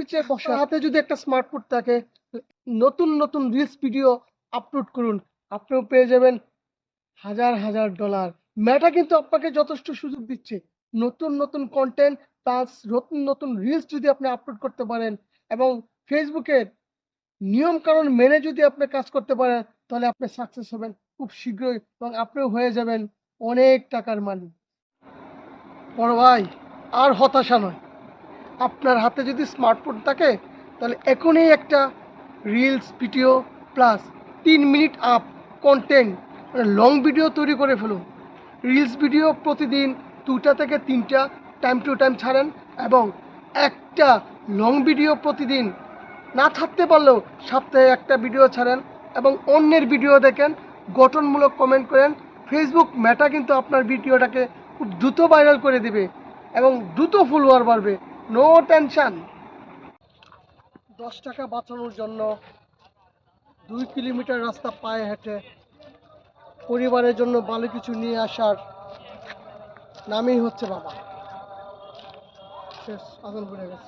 পিছিয়ে বসা হাতে যদি একটা স্মার্টফোন থাকে, নতুন নতুন রিলস ভিডিও আপলোড করুন, আপনিও পেয়ে যাবেন হাজার হাজার ডলার। মেটা কিন্তু আপনাকে যথেষ্ট সুযোগ দিচ্ছে। নতুন নতুন কন্টেন্ট প্লাস নতুন নতুন রিলস যদি আপনি আপলোড করতে পারেন এবং ফেসবুকের নিয়ম কানুন মেনে যদি আপনি কাজ করতে পারেন, তাহলে আপনি সাকসেস হবেন খুব শীঘ্রই এবং আপনিও হয়ে যাবেন অনেক টাকার মালিক। বড় ভাই, আর হতাশা নয়। আপনার হাতে যদি স্মার্টফোন থাকে, তাহলে এখনই একটা reels video plus 3 minute up content মানে লং ভিডিও তৈরি করে ফেলুন। রিলস ভিডিও প্রতিদিন 2টা থেকে 3টা টাইম টু টাইম ছাড়েন এবং একটা লং ভিডিও প্রতিদিন না ছাড়তে পারলেও সপ্তাহে একটা ভিডিও ছাড়েন এবং অন্যের ভিডিও দেখেন, গঠনমূলক কমেন্ট করেন। ফেসবুক মেটা কিন্তু আপনার ভিডিওটাকে খুব দ্রুত ভাইরাল করে দেবে এবং দ্রুত ফলোয়ার বাড়বে। No tension. 10 টাকা বাঁচানোর জন্য 2 কিলোমিটার রাস্তা পায়ে হেঁটে পরিবারের জন্য ভালো কিছু নিয়ে আসার নামই হচ্ছে বাবা। শেষ, আগুন পড়ে গেছে।